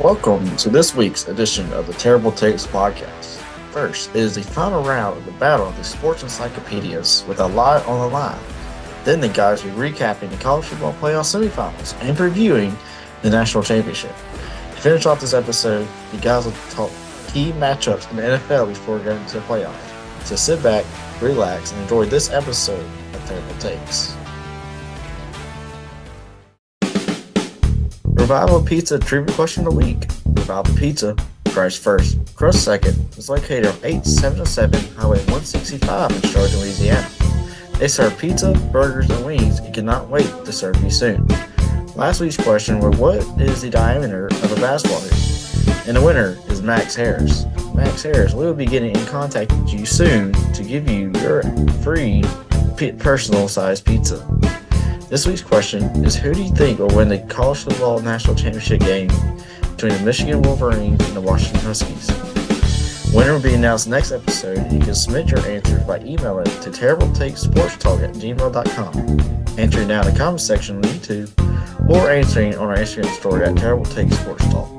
Welcome to this week's edition of the Terrible Takes podcast. First, it is the final round of the battle of the sports encyclopedias with a lot on the line. Then the guys will be recapping the college football playoff semifinals and previewing the national championship. To finish off this episode, the guys will talk key matchups in the NFL before going to the playoffs. So sit back, relax, and enjoy this episode of Terrible Takes. Revival Pizza trivia question of the week. Revival Pizza, Christ first, crust second, is located on 877 Highway 165 in Charlotte, Louisiana. They serve pizza, burgers, and wings and cannot wait to serve you soon. Last week's question was, what is the diameter of a basketball hoop? And the winner is Max Harris. Max Harris, we will be getting in contact with you soon to give you your free personal-sized pizza. This week's question is, who do you think will win the college football national championship game between the Michigan Wolverines and the Washington Huskies? Winner will be announced next episode. You can submit your answers by emailing to terribletakesportstalk@gmail.com, answering down in the comment section on YouTube, or answering on our Instagram story at terribletakesportstalk.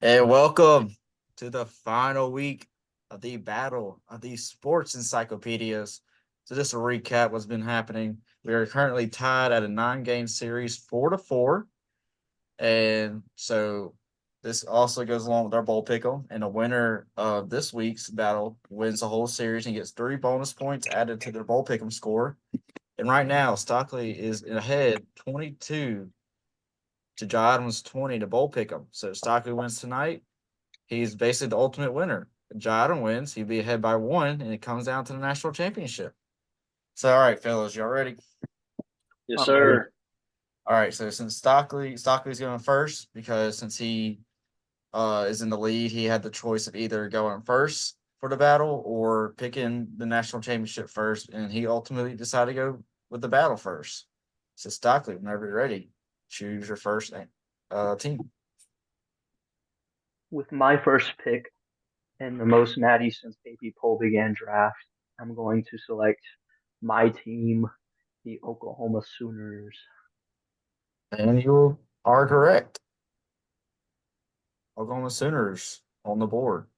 And welcome to the final week of the battle of these sports encyclopedias. So just to recap what's been happening, we are currently tied at a 9-game series, 4-4. And so this also goes along with our bowl pick'em. And the winner of this week's battle wins the whole series and gets 3 bonus points added to their bowl pick'em score. And right now, Stockley is ahead 22 to John Adams 20 to bowl pick'em. So Stockley wins tonight. He's basically the ultimate winner. Jada wins, he'd be ahead by 1, and it comes down to the national championship. So, all right, fellas, y'all ready? Yes, sir. All right, so since Stockley's going first, because since he is in the lead, he had the choice of either going first for the battle or picking the national championship first, and he ultimately decided to go with the battle first. So, Stockley, whenever you're ready, choose your first team. With my first pick and the most natty since AP poll began draft, I'm going to select my team, the Oklahoma Sooners. And you are correct. Oklahoma Sooners on the board.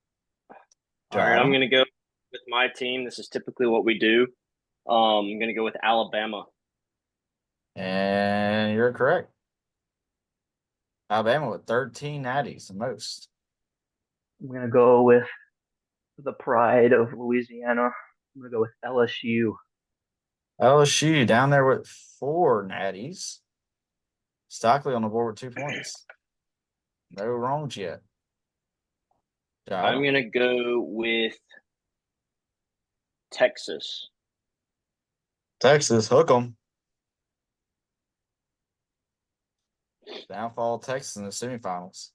All right, I'm going to go with my team. This is typically what we do. I'm going to go with Alabama. And you're correct. Alabama with 13 natties, the most. I'm going to go with the pride of Louisiana. I'm going to go with LSU. LSU down there with 4 natties. Stockley on the board with 2 points. No wrongs yet. I'm going to go with Texas. Texas, hook 'em. Downfall of Texas in the semifinals.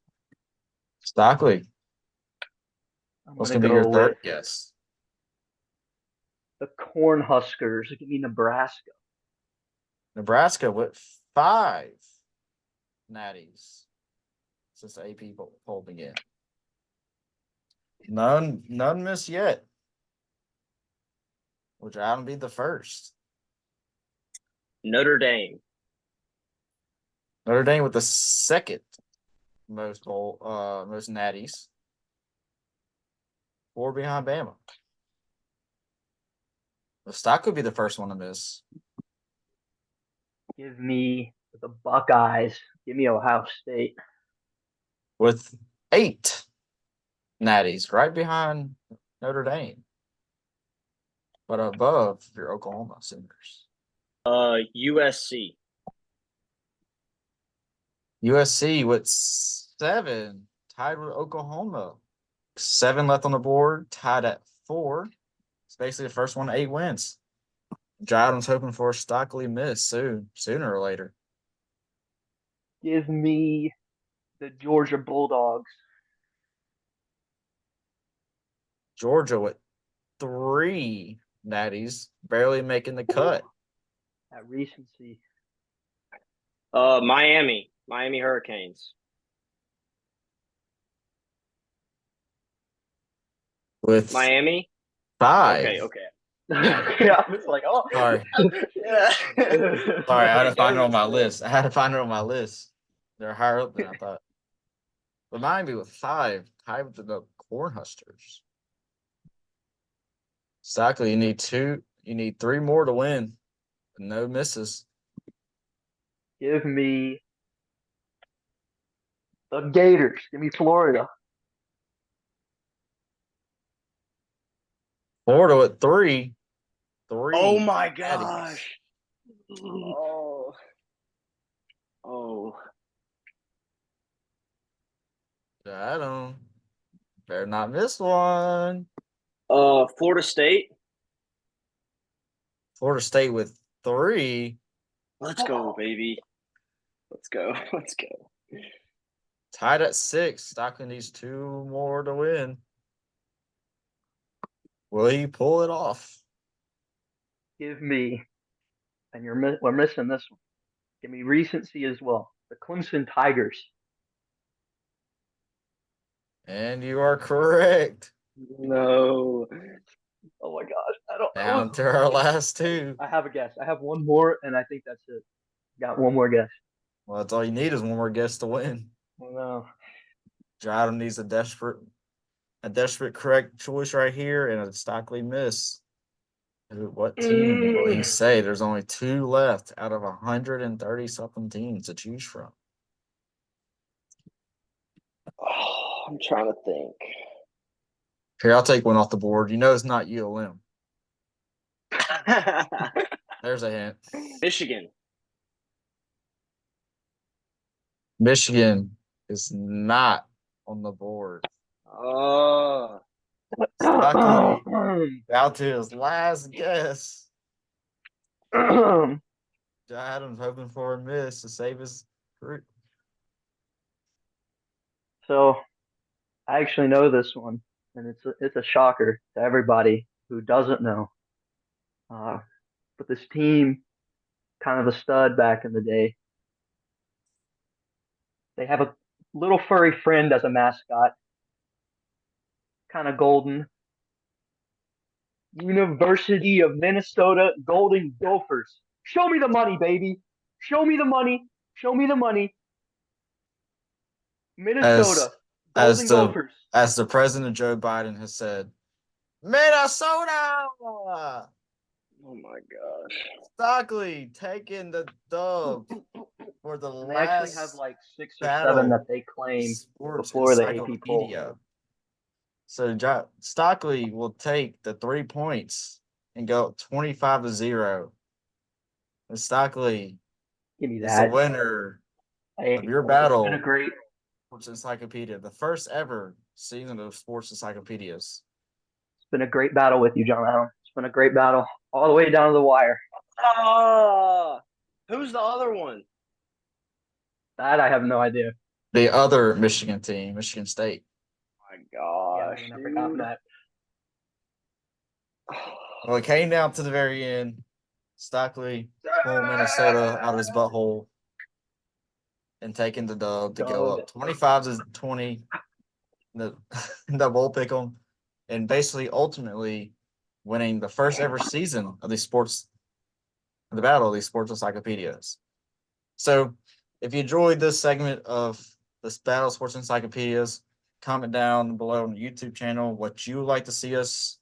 Stockley, what's going to be your third guess? The Cornhuskers. Give me Nebraska. Nebraska with 5 natties since the AP poll began. None missed yet. Which Adam be the first. Notre Dame. Notre Dame with the second most natties. 4 behind Bama. The Stock could be the first one to miss. Give me the Buckeyes. Give me Ohio State. With 8 natties, right behind Notre Dame. But above your Oklahoma Sooners. USC. USC with 7, tied with Oklahoma. 7 left on the board, tied at 4. It's basically the first one to 8 wins. Jadon's hoping for a Stockley miss sooner or later. Give me the Georgia Bulldogs. Georgia with 3 natties, barely making the cut. At recency. Miami Hurricanes. With Miami? 5. Okay. Yeah, I was like, oh. Sorry. Yeah. Sorry, I had to find it on my list. They're higher up than I thought. But Miami with 5, tied with the Cornhuskers. Exactly. You need 3 more to win. No misses. Give me the Gators. Give me Florida. Florida at 3. 3. Oh my Natties. gosh. Oh. Oh. Got 'em. Better not miss one. Florida State. Florida State with 3. Let's go, baby. Let's go. Let's go. Tied at 6. Stockton needs 2 more to win. Will he pull it off? Give me, and we're missing this one. Give me recency as well. The Clemson Tigers. And you are correct. No. Oh my gosh, I don't. Down to our last 2. I have a guess. I have one more, and I think that's it. Got one more guess. Well, that's all you need is one more guess to win. Oh no. Dryden needs a desperate correct choice right here and a Stockley miss. What team will he say? There's only 2 left out of 130 something teams to choose from. Oh, I'm trying to think. Here, I'll take one off the board. You know it's not ULM. There's a hint. Michigan. Michigan is not on the board. Oh. Stockley out to his last guess. John Adams hoping for a miss to save his group. So, I actually know this one, and it's a shocker to everybody who doesn't know. But this team, kind of a stud back in the day. They have a little furry friend as a mascot, kind of golden. University of Minnesota Golden Gophers. Show me the money, baby. Show me the money. Show me the money. Minnesota Golden Gophers. As the president Joe Biden has said, Minnesota. Oh my gosh. Stockley taking the dub for the And they last actually have like 6 or battle 7 that they claim sports before the AP poll. encyclopedia. So Stockley will take the 3 points and go 25-0. And Stockley Give me is the that. winner Hey, of your battle. It's been a great Sports Encyclopedia, the first ever season of Sports Encyclopedias. It's been a great battle with you, John Allen. It's been a great battle all the way down to the wire. Who's the other one? That I have no idea. The other Michigan team, Michigan State. Oh my gosh. Yeah, I forgot that. Well, it came down to the very end. Stockley pulled Minnesota out of his butthole and taking the dub to go up 25-20. The bowl pick 'em, and basically ultimately winning the first ever season of the battle of these sports encyclopedias. So if you enjoyed this segment of this battle of sports encyclopedias, comment down below on the YouTube channel what you would like to see us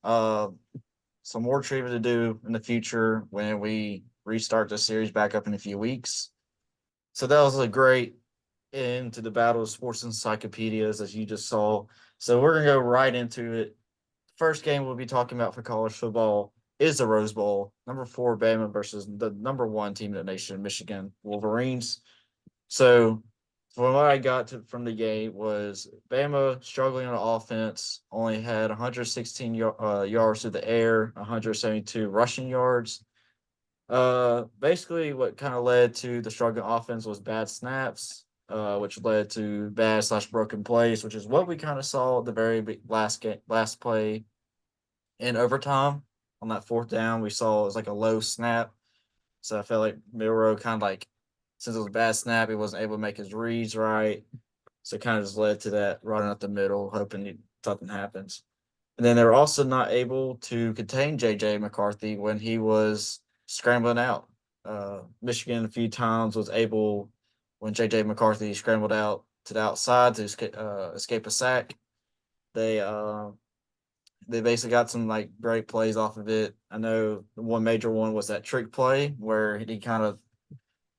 some more trivia to do in the future when we restart this series back up in a few weeks. So that was a great end to the battle of sports encyclopedias, as you just saw. So we're gonna go right into it. First game we'll be talking about for college football is the Rose Bowl. Number 4 Bama versus the number 1 team in the nation, Michigan Wolverines. So from what I got from the game was Bama struggling on offense, only had 116 yards through the air, 172 rushing yards. Basically, what kind of led to the struggling offense was bad snaps, which led to bad/broken plays, which is what we kind of saw at the very last play in overtime. On that 4th down, we saw it was like a low snap. So I felt like Milrow kind of like, since it was a bad snap, he wasn't able to make his reads right. So it kind of just led to that running up the middle, hoping something happens. And then they were also not able to contain JJ McCarthy when he was scrambling out. Michigan a few times was able, when JJ McCarthy scrambled out to the outside to escape a sack. They they basically got some like great plays off of it. I know the one major one was that trick play where he kind of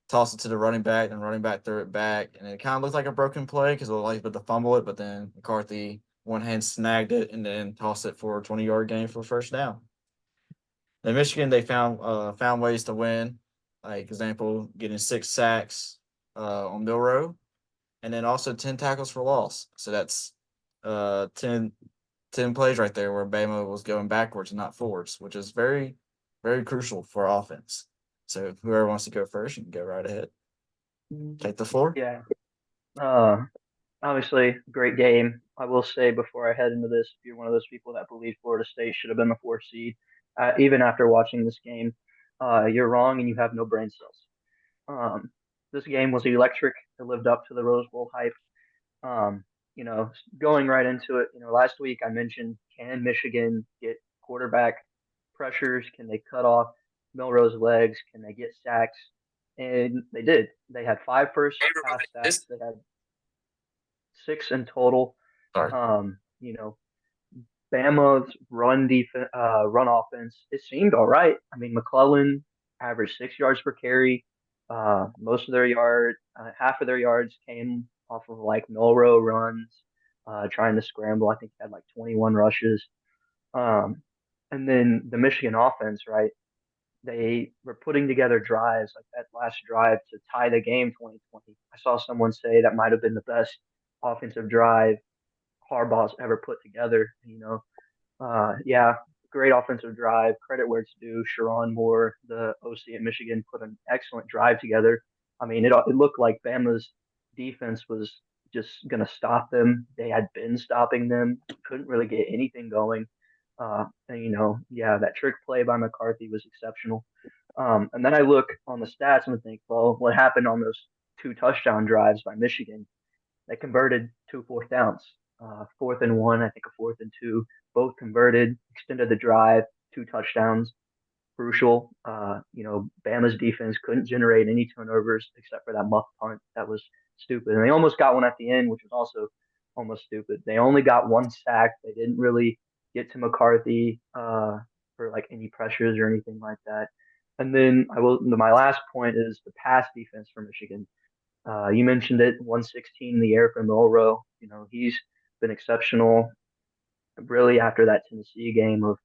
tossed it to the running back and running back threw it back, and it kind of looked like a broken play because it was like to fumble it, but then McCarthy one hand snagged it and then tossed it for a 20-yard gain for the first down. In Michigan, they found ways to win, like example, getting 6 sacks on Milrow, and then also 10 tackles for loss. So that's 10 plays right there where Bama was going backwards and not forwards, which is very, very crucial for offense. So whoever wants to go first, you can go right ahead. Take the floor. Yeah. Obviously, great game. I will say before I head into this, if you're one of those people that believe Florida State should have been the 4th seed, even after watching this game, you're wrong and you have no brain cells. This game was electric. It lived up to the Rose Bowl hype. Um, going right into it, last week I mentioned, can Michigan get quarterback pressures? Can they cut off Milroe's legs? Can they get sacks? And they did. They had 5 first pass sacks. They had 6 in total. Sorry. Um, you know, Bama's run offense, it seemed all right. I mean, McClellan averaged 6 yards per carry. Most of their half of their yards came off of like Milroe runs, trying to scramble. I think he had like 21 rushes. Um, and then the Michigan offense, right? They were putting together drives like that last drive to tie the game 2020. I saw someone say that might have been the best offensive drive Harbaugh's ever put together. Yeah, great offensive drive. Credit where it's due. Sharon Moore, the OC at Michigan, put an excellent drive together. I mean, it looked like Bama's defense was just going to stop them. They had been stopping them, couldn't really get anything going. Yeah, that trick play by McCarthy was exceptional. And then I look on the stats and think, well, what happened on those 2 touchdown drives by Michigan? They converted 2 4th downs, 4th and 1, I think a 4th and 2, both converted, extended the drive, 2 touchdowns, crucial. Bama's defense couldn't generate any turnovers except for that muff punt. That was stupid. And they almost got one at the end, which was also almost stupid. They only got 1 sack. They didn't really get to McCarthy for like any pressures or anything like that. And then my last point is the pass defense for Michigan. You mentioned it, 116 in the air for Milroe. He's been exceptional really after that Tennessee game of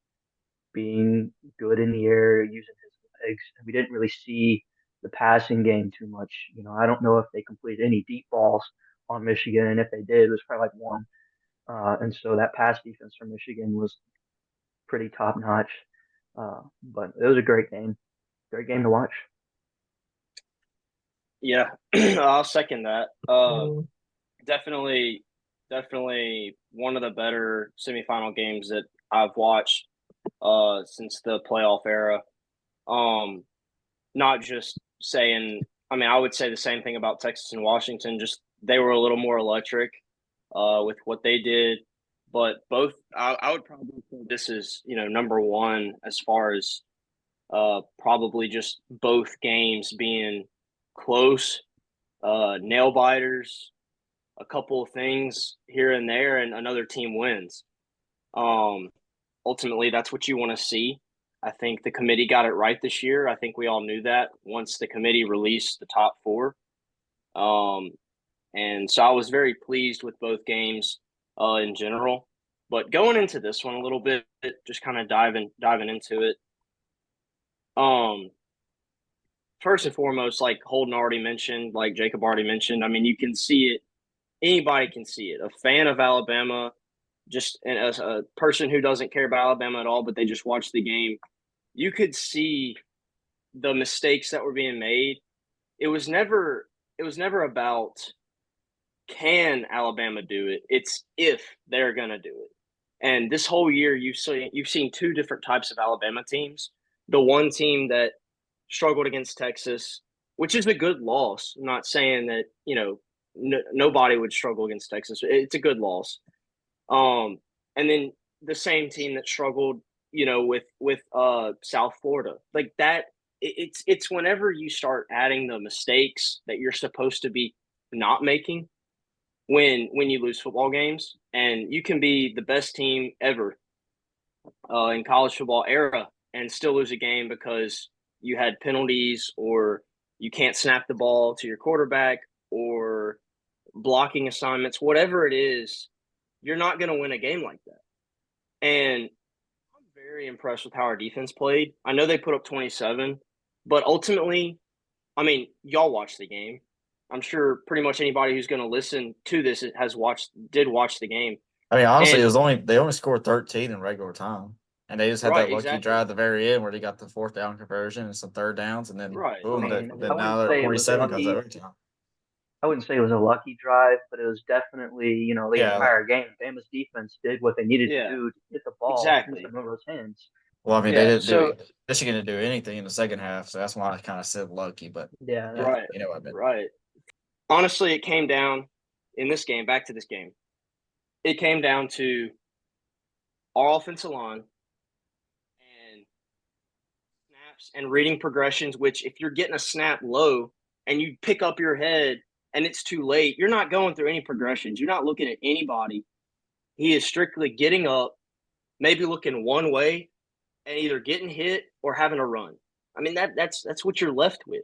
being good in the air, using his legs. We didn't really see the passing game too much. I don't know if they completed any deep balls on Michigan, and if they did, it was probably like one. And so that pass defense for Michigan was pretty top notch. But it was a great game to watch. Yeah, I'll second that. Definitely, definitely one of the better semifinal games that I've watched since the playoff era. Not just saying, I mean, I would say the same thing about Texas and Washington. Just they were a little more electric with what they did, but both I would probably say this is number one as far as probably just both games being close, nail biters, a couple of things here and there, and another team wins. Ultimately, that's what you want to see. I think the committee got it right this year. I think we all knew that once the committee released the top 4. And so I was very pleased with both games in general. But going into this one a little bit, just kind of diving into it. First and foremost, like Holden already mentioned, like Jacob already mentioned, I mean, you can see it. Anybody can see it. A fan of Alabama, just as a person who doesn't care about Alabama at all, but they just watch the game, you could see the mistakes that were being made. It was never about can Alabama do it. It's if they're gonna do it. And this whole year, you've seen 2 different types of Alabama teams. The one team that struggled against Texas, which is a good loss. I'm not saying that nobody would struggle against Texas. It's a good loss. And then the same team that struggled, with South Florida. Like that, it's whenever you start adding the mistakes that you're supposed to be not making when you lose football games, and you can be the best team ever in college football era and still lose a game because you had penalties or you can't snap the ball to your quarterback or blocking assignments, whatever it is, you're not going to win a game like that. And I'm very impressed with how our defense played. I know they put up 27, but ultimately, I mean, y'all watched the game. I'm sure pretty much anybody who's going to listen to this did watch the game. I mean, honestly, And they only scored 13 in regular time, and they just had that right, lucky exactly. drive at the very end where they got the fourth down conversion and some third downs, and then Right. I boom, mean, I now wouldn't they're at say it was 47 because of lucky. overtime. I wouldn't say it was a lucky drive, but it was definitely, the Yeah. entire game. Bama's defense did what they needed to Yeah, do to get the ball into exactly. Monroe's hands. Well, I mean, they Yeah. didn't do So it. Michigan didn't do anything in the second half, so that's why I kind of said lucky. But Yeah, yeah, right, you know what I mean. right. Honestly, it came down in this game, back to this game. It came down to our offensive line and snaps and reading progressions, which if you're getting a snap low and you pick up your head and it's too late, you're not going through any progressions. You're not looking at anybody. He is strictly getting up, maybe looking one way and either getting hit or having a run. I mean, that's what you're left with.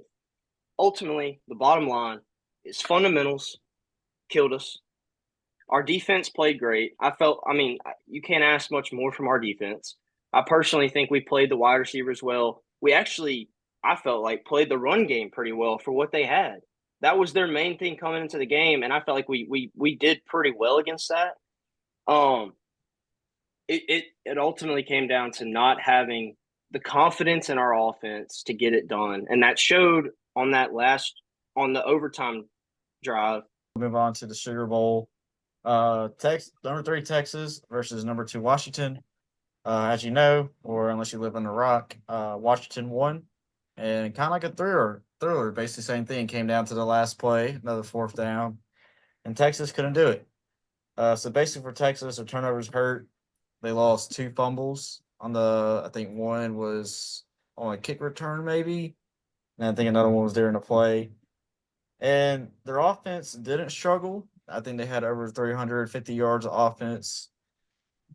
Ultimately, the bottom line is fundamentals killed us. Our defense played great. I mean, you can't ask much more from our defense. I personally think we played the wide receivers well. We actually, I felt like, played the run game pretty well for what they had. That was their main thing coming into the game, and I felt like we did pretty well against that. Um, it ultimately came down to not having the confidence in our offense to get it done, and that showed on on the overtime drive. Move on to the Sugar Bowl. Number 3 Texas versus number 2 Washington. As you know, or unless you live on the rock, Washington won, and kind of like a thriller. Basically, same thing. Came down to the last play, another fourth down, and Texas couldn't do it. So basically, for Texas, their turnovers hurt. They lost 2 fumbles on I think one was on a kick return, maybe, and I think another one was during the play. And their offense didn't struggle. I think they had over 350 yards of offense,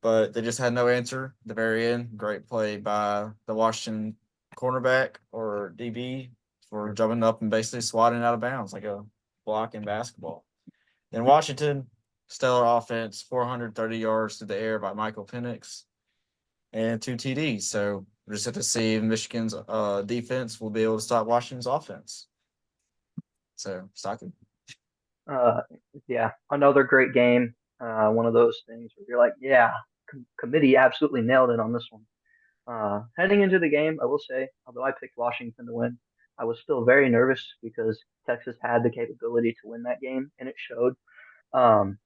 but they just had no answer at the very end. Great play by the Washington cornerback or DB for jumping up and basically swatting out of bounds like a block in basketball. In Washington, stellar offense, 430 yards to the air by Michael Penix and 2 TDs. So we just have to see if Michigan's defense will be able to stop Washington's offense. So, Stockton. uh, yeah, another great game. One of those things where you're like, yeah, committee absolutely nailed it on this one. Heading into the game, I will say, although I picked Washington to win, I was still very nervous because Texas had the capability to win that game, and it showed. Um,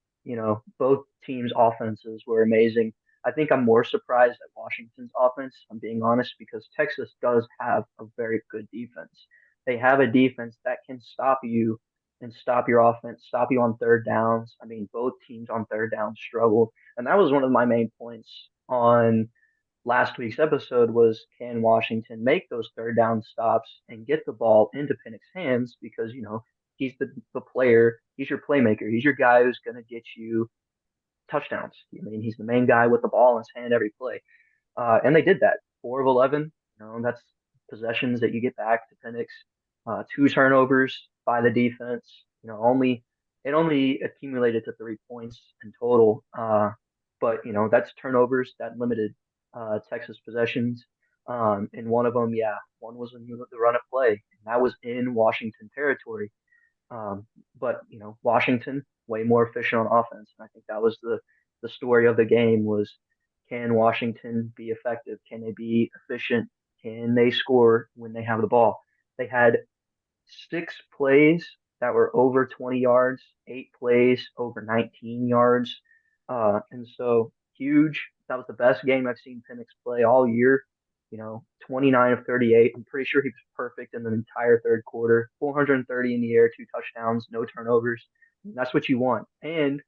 both teams' offenses were amazing. I think I'm more surprised at Washington's offense, I'm being honest, because Texas does have a very good defense. They have a defense that can stop you and stop your offense, stop you on third downs. I mean, both teams on third down struggled. And that was one of my main points on last week's episode was can Washington make those third down stops and get the ball into Penix's hands because he's the player, he's your playmaker, he's your guy who's going to get you touchdowns. I mean, he's the main guy with the ball in his hand every play, and they did that. 4 of 11, that's possessions that you get back to Penix. 2 turnovers by the defense. Only accumulated to 3 points in total. But that's turnovers that limited Texas possessions. And one of them, yeah, one was in the run of play, and that was in Washington territory. But Washington way more efficient on offense, and I think that was the story of the game was can Washington be effective? Can they be efficient? Can they score when they have the ball? They had 6 plays that were over 20 yards, 8 plays over 19 yards. And so huge. That was the best game I've seen Penix play all year. 29 of 38. I'm pretty sure he was perfect in the entire third quarter. 430 in the air, 2 touchdowns, no turnovers. And that's what you want. And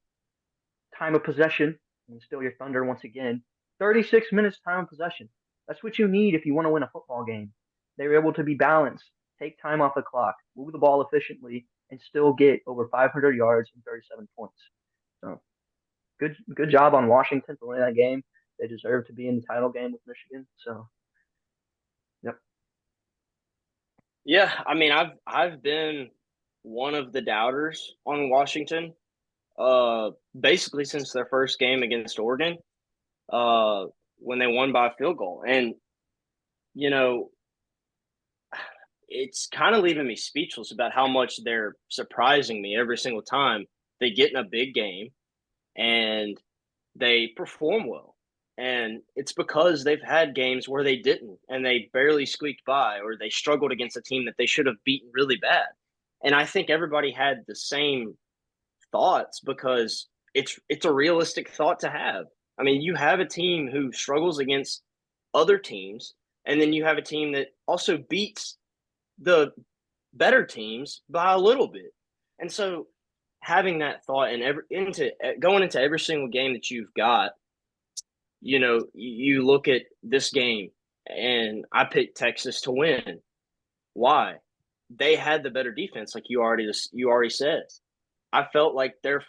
time of possession, and still your Thunder once again, 36 minutes time of possession. That's what you need if you want to win a football game. They were able to be balanced, take time off the clock, move the ball efficiently, and still get over 500 yards and 37 points. So good job on Washington for winning that game. They deserve to be in the title game with Michigan. So, yep. Yeah, I mean, I've been one of the doubters on Washington, basically since their first game against Oregon, when they won by a field goal, and you know, it's kind of leaving me speechless about how much they're surprising me every single time they get in a big game and they perform well. And it's because they've had games where they didn't and they barely squeaked by or they struggled against a team that they should have beaten really bad. And I think everybody had the same thoughts because it's a realistic thought to have. I mean, you have a team who struggles against other teams, and then you have a team that also beats the better teams by a little bit. And so having that thought and going into every single game that you've got, you look at this game and I picked Texas to win. Why? They had the better defense, like you already said. I felt like their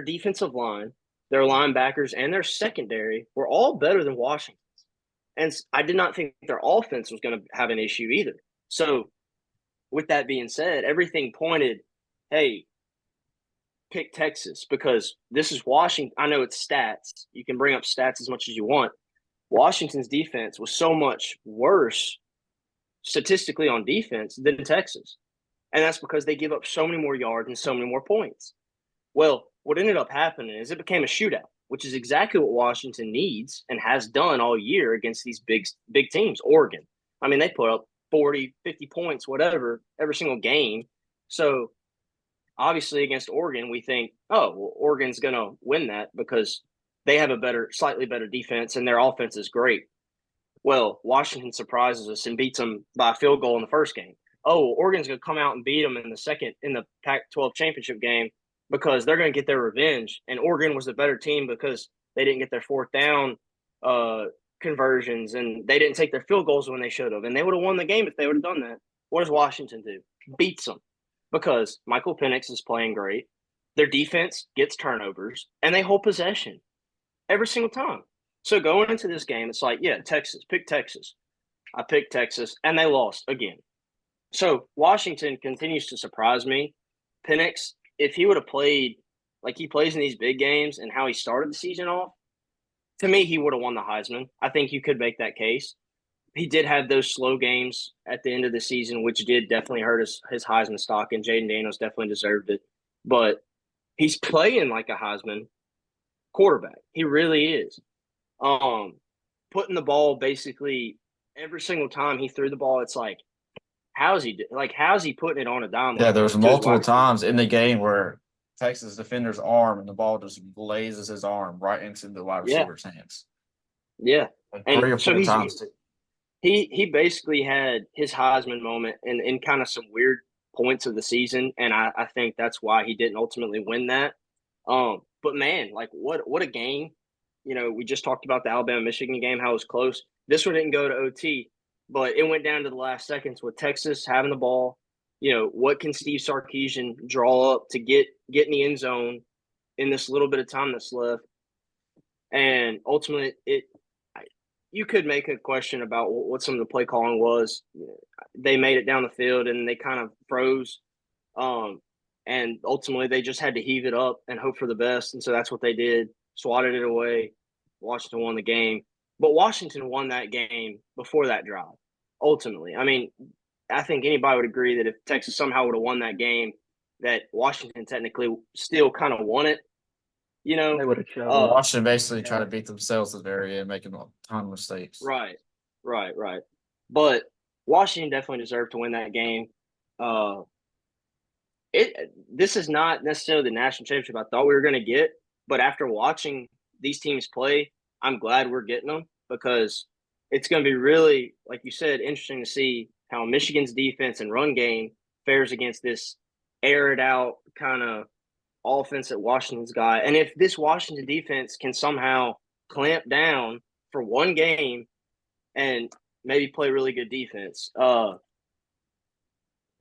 defensive line, their linebackers, and their secondary were all better than Washington's. And I did not think their offense was going to have an issue either. So, with that being said, everything pointed, hey, pick Texas because this is Washington. I know it's stats. You can bring up stats as much as you want. Washington's defense was so much worse statistically on defense than Texas. And that's because they give up so many more yards and so many more points. Well, what ended up happening is it became a shootout, which is exactly what Washington needs and has done all year against these big teams. Oregon, I mean, they put up 40, 50 points, whatever, every single game. So obviously against Oregon, we think, oh, well, Oregon's going to win that because they have a slightly better defense and their offense is great. Well, Washington surprises us and beats them by a field goal in the first game. Oh, Oregon's going to come out and beat them in the Pac-12 championship game because they're going to get their revenge. And Oregon was the better team because they didn't get their fourth down conversions and they didn't take their field goals when they should have. And they would have won the game if they would have done that. What does Washington do? Beats them because Michael Penix is playing great. Their defense gets turnovers and they hold possession every single time. So going into this game, it's like, yeah, Texas, pick Texas. I picked Texas, and they lost again. So Washington continues to surprise me. Penix, if he would have played like he plays in these big games and how he started the season off, to me, he would have won the Heisman. I think you could make that case. He did have those slow games at the end of the season, which did definitely hurt his Heisman stock, and Jaden Daniels definitely deserved it. But he's playing like a Heisman quarterback. He really is. Putting the ball basically every single time he threw the ball, it's like, how's he putting it on a dime? Yeah, there was multiple times in the game where Texas defender's arm and the ball just glazes his arm right into the wide receiver's hands. Yeah, Like and 3 or 4 times. He basically had his Heisman moment in kind of some weird points of the season, and I think that's why he didn't ultimately win that. But man, like what a game. We just talked about the Alabama-Michigan game, how it was close. This one didn't go to OT, but it went down to the last seconds with Texas having the ball. What can Steve Sarkisian draw up to get in the end zone in this little bit of time that's left? And ultimately, you could make a question about what some of the play calling was. They made it down the field and they kind of froze. And ultimately, they just had to heave it up and hope for the best. And so that's what they did. Swatted it away. Washington won the game. But Washington won that game before that drive, ultimately. I mean, I think anybody would agree that if Texas somehow would have won that game, that Washington technically still kind of won it. They would have chosen. Washington basically tried to beat themselves at the very end, making a ton of mistakes. Right. But Washington definitely deserved to win that game. This is not necessarily the national championship I thought we were going to get, but after watching these teams play, I'm glad we're getting them because it's going to be really, like you said, interesting to see how Michigan's defense and run game fares against this aired out kind of offense that Washington's got. And if this Washington defense can somehow clamp down for one game and maybe play really good defense.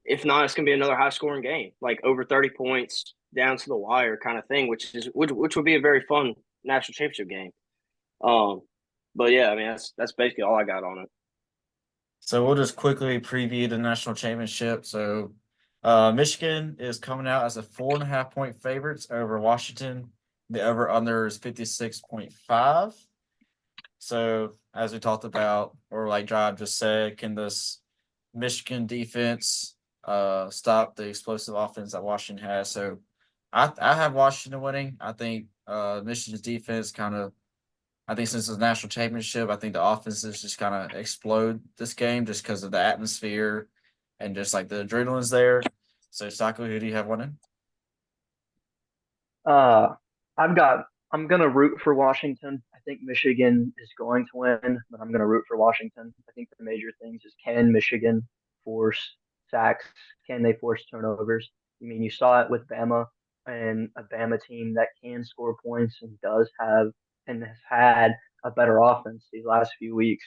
If not, it's going to be another high-scoring game, like over 30 points down to the wire kind of thing, which would be a very fun national championship game. But yeah, I mean that's basically all I got on it. So we'll just quickly preview the national championship. So Michigan is coming out as a 4.5 point favorites over Washington. The over under is 56.5. So as we talked about, or like Job just said, can this Michigan defense stop the explosive offense that Washington has? So I have Washington winning. I think Michigan's defense kind of, I think since it's a national championship, I think the offenses just kind of explode this game just because of the atmosphere and just like the adrenaline's there. So, Saku, who do you have winning? Uh, I've got. I'm gonna root for Washington. I think Michigan is going to win, but I'm gonna root for Washington. I think the major things is, can Michigan force sacks? Can they force turnovers? I mean, you saw it with Bama, and a Bama team that can score points and does have and has had a better offense these last few weeks.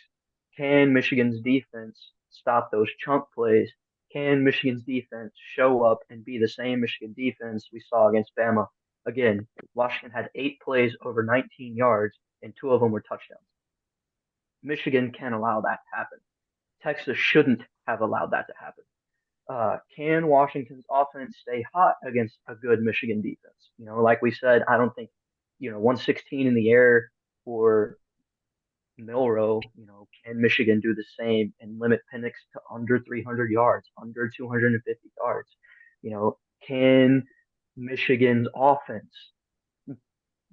Can Michigan's defense stop those chunk plays? Can Michigan's defense show up and be the same Michigan defense we saw against Bama? Again, Washington had 8 plays over 19 yards, and 2 of them were touchdowns. Michigan can't allow that to happen. Texas shouldn't have allowed that to happen. Can Washington's offense stay hot against a good Michigan defense? Like we said, I don't think, 116 in the air for Milrow. Can Michigan do the same and limit Penix to under 300 yards, under 250 yards? Can Michigan's offense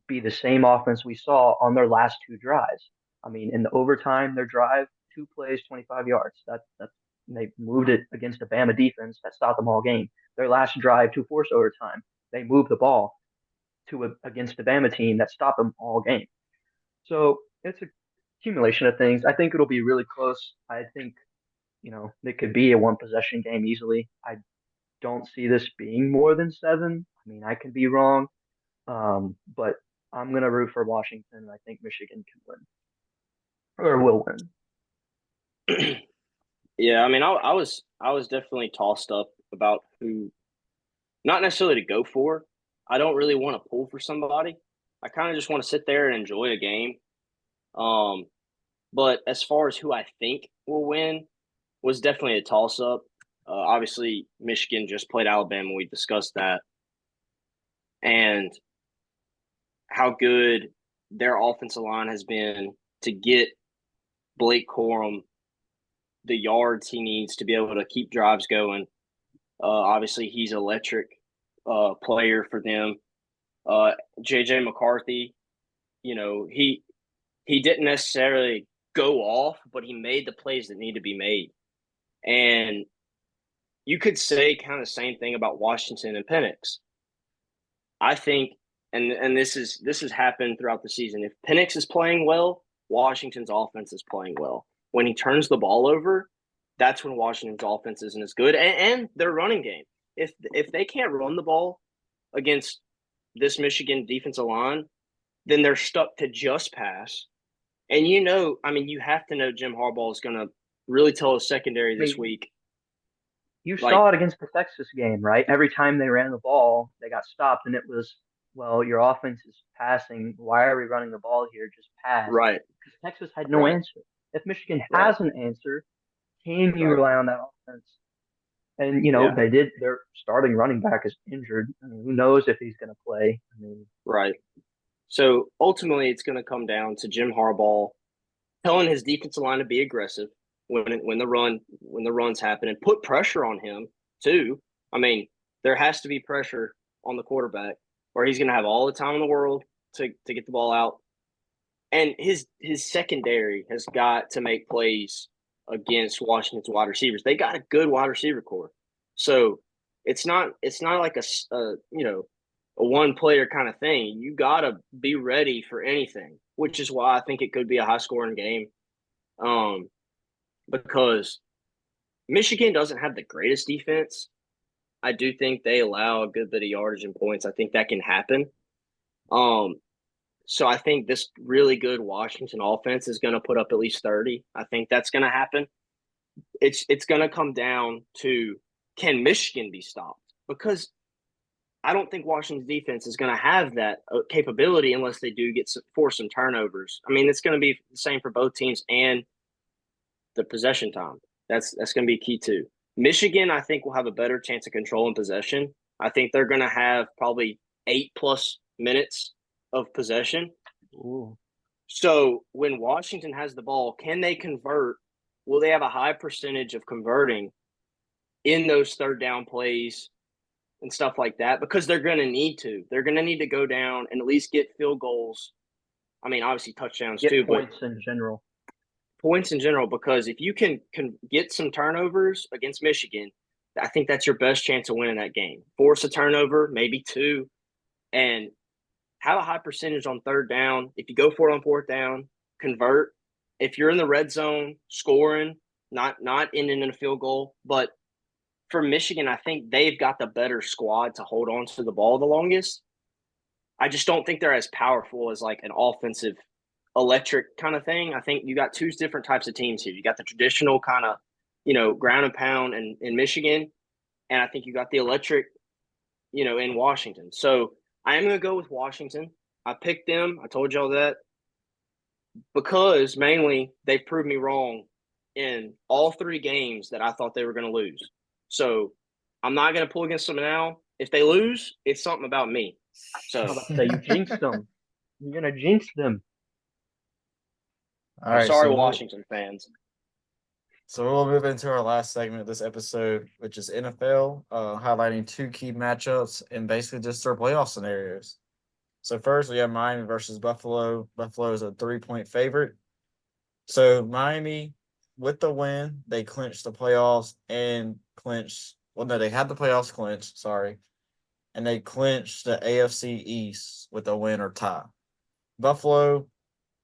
be the same offense we saw on their last 2 drives? I mean, in the overtime, their drive, 2 plays, 25 yards. That's they moved it against a Bama defense that stopped them all game. Their last drive to force overtime, they moved the ball against the Bama team that stopped them all game. So it's a accumulation of things. I think it'll be really close. I think it could be a one possession game easily. I don't see this being more than 7. I mean, I can be wrong, but I'm gonna root for Washington. I think Michigan can win or will win. Yeah, I mean, I was definitely tossed up about who, not necessarily to go for. I don't really want to pull for somebody. I kind of just want to sit there and enjoy a game. Um, but as far as who I think will win, was definitely a toss up. Obviously, Michigan just played Alabama. We discussed that, and how good their offensive line has been to get Blake Corum the yards he needs to be able to keep drives going. Obviously, he's an electric player for them. JJ McCarthy, he didn't necessarily go off, but he made the plays that need to be made. And you could say kind of the same thing about Washington and Penix. I think, and this has happened throughout the season. If Penix is playing well, Washington's offense is playing well. When he turns the ball over, that's when Washington's offense isn't as good, and their running game. If they can't run the ball against this Michigan defensive line, then they're stuck to just pass. And I mean, you have to know Jim Harbaugh is going to really tell his secondary this week. You saw it against the Texas game, right? Every time they ran the ball, they got stopped, and it was, well, your offense is passing. Why are we running the ball here? Just pass. Right. Because Texas had no answer. If Michigan has an answer, can you rely on that offense? And they did. Their starting running back is injured. I mean, who knows if he's going to play? I mean, right. So ultimately, it's going to come down to Jim Harbaugh telling his defensive line to be aggressive when the runs happen and put pressure on him too. I mean, there has to be pressure on the quarterback, or he's going to have all the time in the world to get the ball out. And his secondary has got to make plays against Washington's wide receivers. They got a good wide receiver core, so it's not like a one player kind of thing. You got to be ready for anything, which is why I think it could be a high scoring game. Because Michigan doesn't have the greatest defense. I do think they allow a good bit of yardage and points. I think that can happen. So I think this really good Washington offense is going to put up at least 30. I think that's going to happen. It's going to come down to, can Michigan be stopped? Because I don't think Washington's defense is going to have that capability unless they do force some turnovers. I mean, it's going to be the same for both teams, and the possession time. That's going to be key too. Michigan, I think, will have a better chance of controlling possession. I think they're going to have probably 8+ minutes of possession. Ooh. So when Washington has the ball, can they convert? Will they have a high percentage of converting in those third down plays and stuff like that? Because they're going to need to. They're going to need to go down and at least get field goals. I mean, obviously touchdowns too, but points in general. Points in general, because if you can get some turnovers against Michigan, I think that's your best chance of winning that game. Force a turnover, maybe 2, and have a high percentage on third down. If you go for it on fourth down, convert. If you're in the red zone, scoring, not ending in a field goal. But for Michigan, I think they've got the better squad to hold on to the ball the longest. I just don't think they're as powerful as like an offensive electric kind of thing. I think you got 2 different types of teams here. You got the traditional kind of, ground and pound in Michigan, and I think you got the electric, in Washington. So I am going to go with Washington. I picked them. I told y'all that because mainly they've proved me wrong in all 3 games that I thought they were going to lose. So I'm not going to pull against them now. If they lose, it's something about me. So I was about to say, you jinxed them. You're gonna jinx them. All I'm right, sorry, Washington fans. So we'll move into our last segment of this episode, which is NFL, highlighting 2 key matchups and basically just their playoff scenarios. So first, we have Miami versus Buffalo. Buffalo is a 3-point favorite. So Miami, with the win, they clinched the playoffs and clinched. Well, no, they had the playoffs clinched. Sorry, and they clinched the AFC East with a win or tie. Buffalo,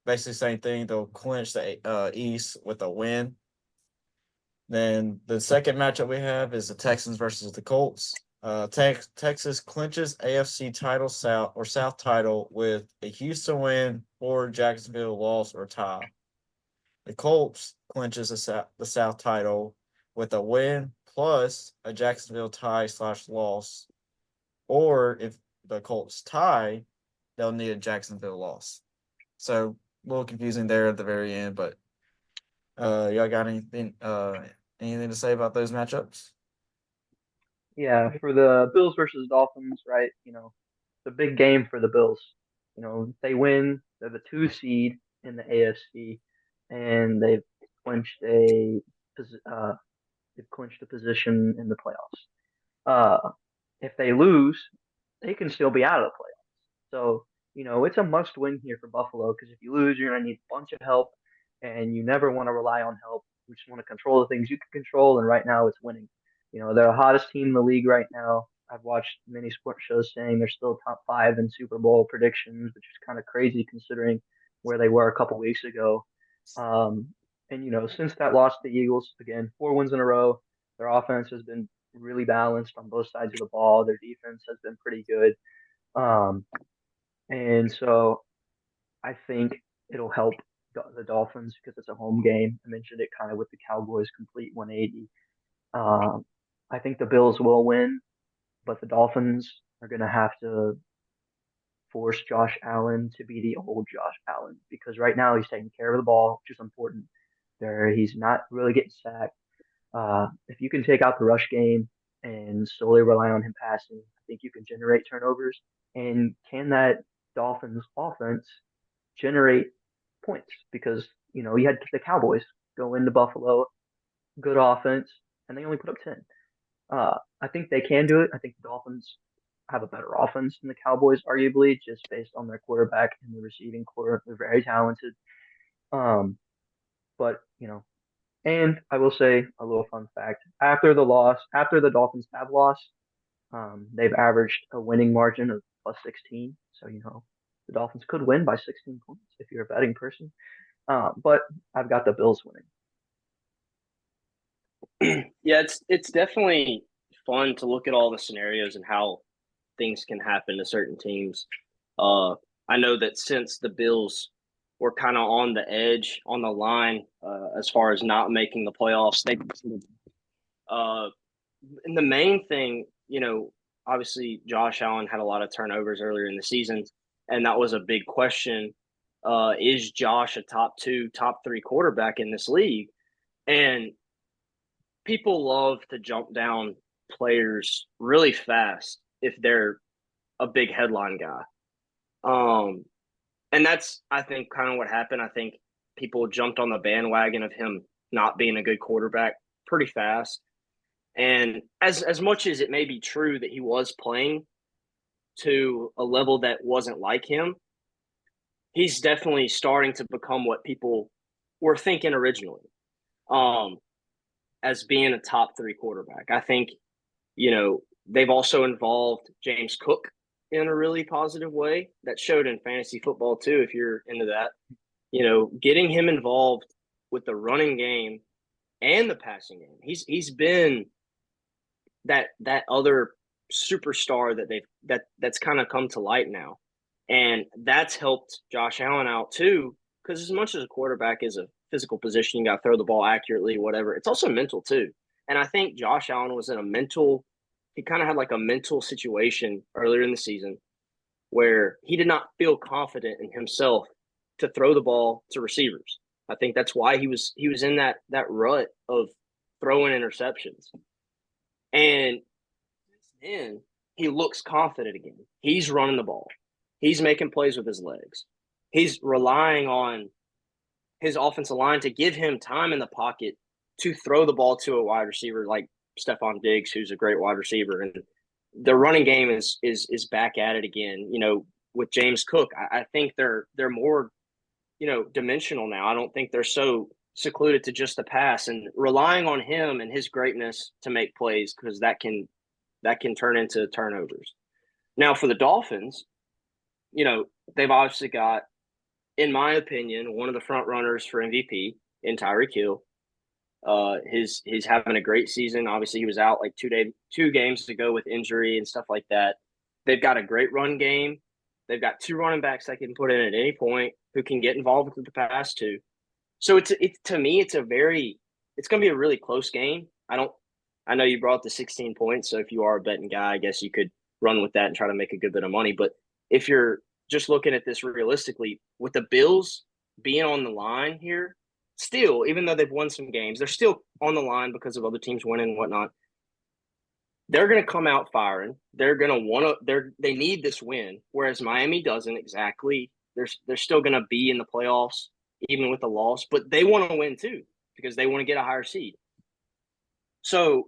basically same thing. They'll clinch the East with a win. Then the second matchup we have is the Texans versus the Colts. Texas clinches AFC title South title with a Houston win or Jacksonville loss or tie. The Colts clinches the South title with a win plus a Jacksonville tie/loss, or if the Colts tie, they'll need a Jacksonville loss. So a little confusing there at the very end, but y'all got anything to say about those matchups? Yeah, for the Bills versus Dolphins, right? The big game for the Bills. If they win, they're the 2 seed in the AFC, and clinched a uh, they've clinched a position in the playoffs. If they lose, they can still be out of the playoffs. So, it's a must win here for Buffalo because if you lose, you're going to need a bunch of help, and you never want to rely on help. You just want to control the things you can control, and right now it's winning. They're the hottest team in the league right now. I've watched many sports shows saying they're still top 5 in Super Bowl predictions, which is kind of crazy considering where they were a couple weeks ago. Um, and since that loss to the Eagles, again, 4 wins in a row, their offense has been really balanced on both sides of the ball. Their defense has been pretty good. Um, and so I think it'll help the Dolphins because it's a home game. I mentioned it kind of with the Cowboys complete 180. I think the Bills will win, but the Dolphins are going to have to force Josh Allen to be the old Josh Allen because right now he's taking care of the ball, which is important. He's not really getting sacked. If you can take out the rush game and solely rely on him passing, I think you can generate turnovers. And can that Dolphins offense generate points? Because, you had the Cowboys go into Buffalo, good offense, and they only put up 10. I think they can do it. I think the Dolphins have a better offense than the Cowboys, arguably, just based on their quarterback and the receiving core. They're very talented. But, and I will say a little fun fact: after the Dolphins have lost, they've averaged a winning margin of +16. So the Dolphins could win by 16 points if you're a betting person. But I've got the Bills winning. Yeah, it's definitely fun to look at all the scenarios and how things can happen to certain teams. I know that since the Bills were kind of on the edge, on the line, as far as not making the playoffs, uh, and the main thing, obviously Josh Allen had a lot of turnovers earlier in the season, and that was a big question. Is Josh a top two, top three quarterback in this league? And people love to jump down players really fast if they're a big headline guy. Um, and that's, I think, kind of what happened. I think people jumped on the bandwagon of him not being a good quarterback pretty fast. And as much as it may be true that he was playing to a level that wasn't like him, he's definitely starting to become what people were thinking originally, um, as being a top three quarterback. I think, they've also involved James Cook in a really positive way. That showed in fantasy football too, if you're into that. Getting him involved with the running game and the passing game. He's been that other superstar that's kind of come to light now. And that's helped Josh Allen out too, because as much as a quarterback is a physical position, you got to throw the ball accurately, whatever. It's also mental too. And I think Josh Allen was in he kind of had like a mental situation earlier in the season where he did not feel confident in himself to throw the ball to receivers. I think that's why he was in that rut of throwing interceptions. And then he looks confident again. He's running the ball. He's making plays with his legs. He's relying on his offensive line to give him time in the pocket to throw the ball to a wide receiver like Stephon Diggs, who's a great wide receiver. And the running game is back at it again. With James Cook, I think they're more, dimensional now. I don't think they're so secluded to just the pass and relying on him and his greatness to make plays, because that can turn into turnovers. Now for the Dolphins, they've obviously got, in my opinion, one of the front runners for MVP in Tyreek Hill. He's having a great season. Obviously, he was out like 2 games ago with injury and stuff like that. They've got a great run game. They've got 2 running backs they can put in at any point who can get involved with the pass too. So it's to me, it's going to be a really close game. I know you brought the 16 points, so if you are a betting guy, I guess you could run with that and try to make a good bit of money. But if you're just looking at this realistically, with the Bills being on the line here, still, even though they've won some games, they're still on the line because of other teams winning and whatnot. They're going to come out firing. They're going to they need this win, whereas Miami doesn't exactly. They're still going to be in the playoffs, even with the loss, but they want to win too because they want to get a higher seed. So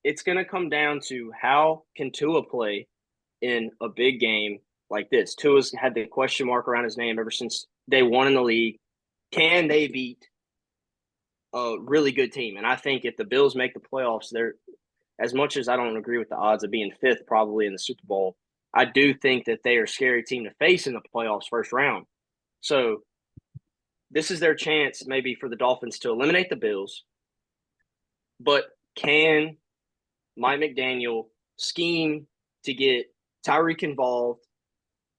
it's going to come down to how can Tua play in a big game like this. Tua's had the question mark around his name ever since they won in the league. Can they beat a really good team? And I think if the Bills make the playoffs, they're, as much as I don't agree with the odds of being 5th probably in the Super Bowl, I do think that they are a scary team to face in the playoffs first round. So this is their chance maybe for the Dolphins to eliminate the Bills. But can Mike McDaniel scheme to get Tyreek involved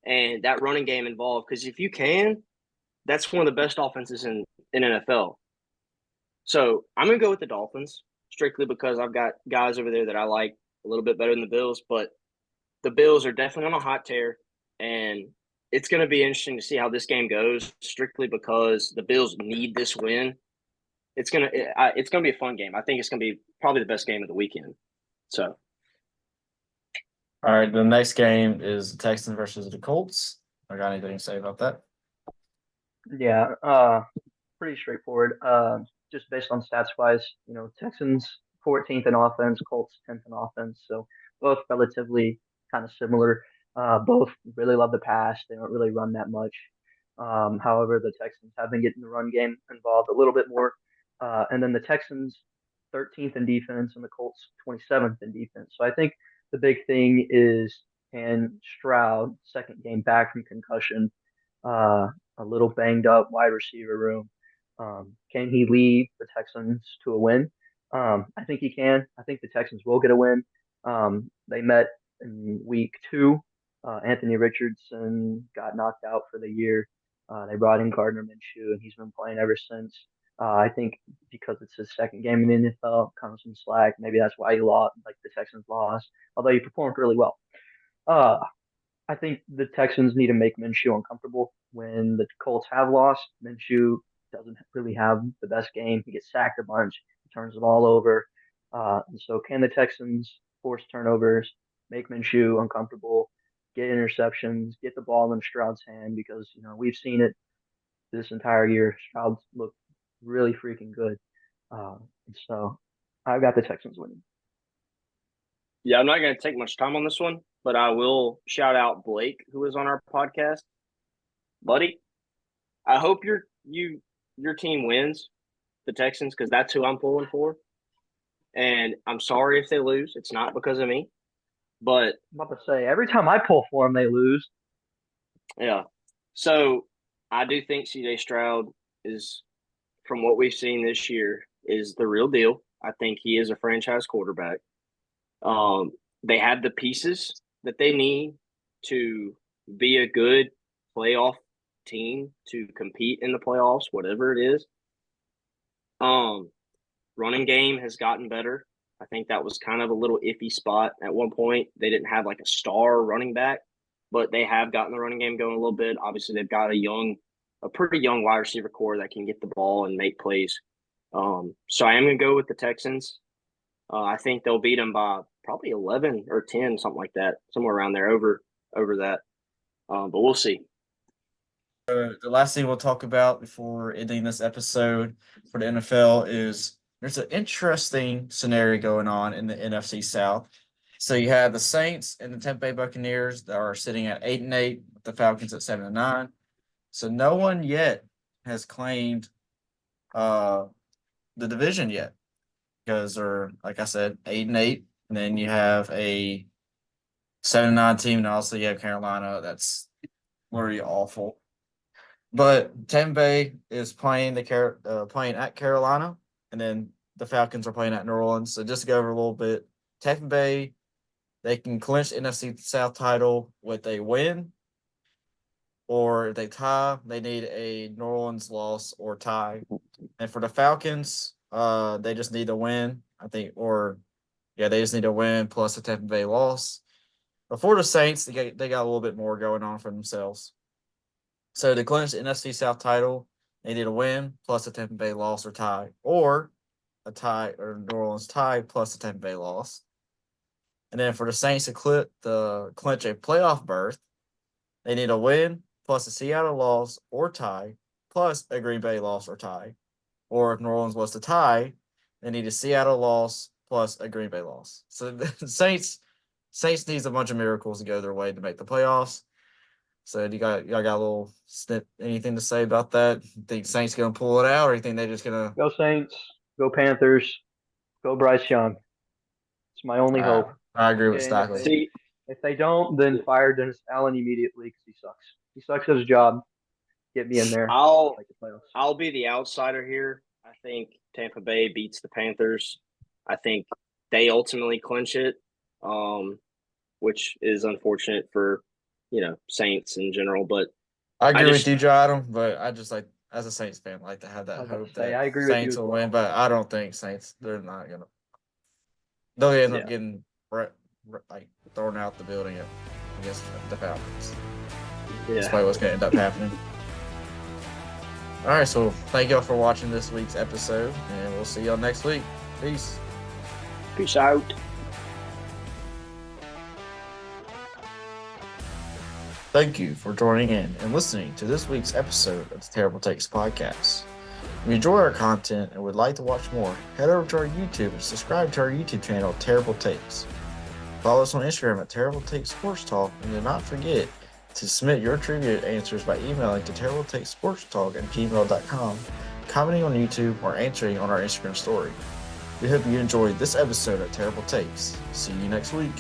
and that running game involved? Because if you can, that's one of the best offenses in NFL. So I'm going to go with the Dolphins strictly because I've got guys over there that I like a little bit better than the Bills. But the Bills are definitely on a hot tear, and it's going to be interesting to see how this game goes strictly because the Bills need this win. It's going to be a fun game. I think it's going to be probably the best game of the weekend. So, All right, the next game is the Texans versus the Colts. I got anything to say about that? Yeah, pretty straightforward. Just based on stats wise, Texans 14th in offense, Colts 10th in offense. So both relatively kind of similar. Both really love the pass. They don't really run that much. However, the Texans have been getting the run game involved a little bit more. And then the Texans 13th in defense and the Colts 27th in defense. So I think the big thing is, can Stroud, second game back from concussion, a little banged up wide receiver room, can he lead the Texans to a win? I think he can. I think the Texans will get a win. They met in week 2 Anthony Richardson got knocked out for the year. They brought in Gardner Minshew, and he's been playing ever since. I think because it's his second game in the NFL, comes some slack. Maybe that's why he lost, like the Texans lost, although he performed really well. Uh, I think the Texans need to make Minshew uncomfortable. When the Colts have lost, Minshew doesn't really have the best game. He gets sacked a bunch. He turns the ball over. And so, can the Texans force turnovers, make Minshew uncomfortable, get interceptions, get the ball in Stroud's hand? Because we've seen it this entire year. Stroud's looked really freaking good. And so, I've got the Texans winning. Yeah, I'm not going to take much time on this one, but I will shout out Blake, who was on our podcast. Buddy, I hope your team wins, the Texans, because that's who I'm pulling for. And I'm sorry if they lose. It's not because of me. But I'm about to say, every time I pull for them, they lose. yeah. So I do think CJ Stroud is, from what we've seen this year, is the real deal. I think he is a franchise quarterback. They have the pieces that they need to be a good playoff team to compete in the playoffs, whatever it is. Running game has gotten better. I think that was kind of a little iffy spot at one point. They didn't have like a star running back, but they have gotten the running game going a little bit. Obviously, they've got a pretty young wide receiver core that can get the ball and make plays. So I am going to go with the Texans. I think they'll beat them by probably 11 or 10, something like that, somewhere around there over that. But we'll see. The last thing we'll talk about before ending this episode for the NFL is there's an interesting scenario going on in the NFC South. So you have the Saints and the Tampa Bay Buccaneers that are sitting at 8-8, with the Falcons at 7-9. So no one yet has claimed the division yet, because they're, like I said, 8-8, and then you have a 7-9 team, and also you have Carolina that's very awful. But Tampa Bay is playing playing at Carolina, and then the Falcons are playing at New Orleans. So just to go over a little bit, Tampa Bay, they can clinch the NFC South title with a win, or if they tie, they need a New Orleans loss or tie. And for the Falcons, they just need a win, I think, they just need a win plus a Tampa Bay loss. But for the Saints, they got a little bit more going on for themselves. So to clinch the NFC South title, they need a win plus a Tampa Bay loss or tie, or a tie or New Orleans tie plus a Tampa Bay loss. And then for the Saints to clinch a playoff berth, they need a win plus a Seattle loss or tie plus a Green Bay loss or tie. Or if New Orleans was to tie, they need a Seattle loss plus a Green Bay loss. So the Saints needs a bunch of miracles to go their way to make the playoffs. So y'all got a little anything to say about that? You think Saints gonna pull it out, or you think they just gonna Go Saints, go Panthers, go Bryce Young. It's my only hope. I agree with And Stockley. if they don't, then fire Dennis Allen immediately because he sucks. He sucks at his job. Get me in there. I'll Like the playoffs. I'll be the outsider here. I think Tampa Bay beats the Panthers. I think they ultimately clinch it, which is unfortunate for Saints in general. But I agree with you, Adam, but I just like, as a Saints fan, like to have that hope that I agree with Saints you will win, but I don't think Saints. They're not gonna. They'll end up getting thrown out the building against the Falcons. Yeah, that's probably what's gonna end up happening. All right, so thank y'all for watching this week's episode, and we'll see y'all next week. Peace. Peace out. Thank you for joining in and listening to this week's episode of the Terrible Takes podcast. If you enjoy our content and would like to watch more, head over to our YouTube and subscribe to our YouTube channel, Terrible Takes. Follow us on Instagram at Terrible Takes Sports Talk, and do not forget to submit your trivia answers by emailing to terribletakesportstalk@gmail.com, commenting on YouTube, or answering on our Instagram story. We hope you enjoyed this episode of Terrible Takes. See you next week.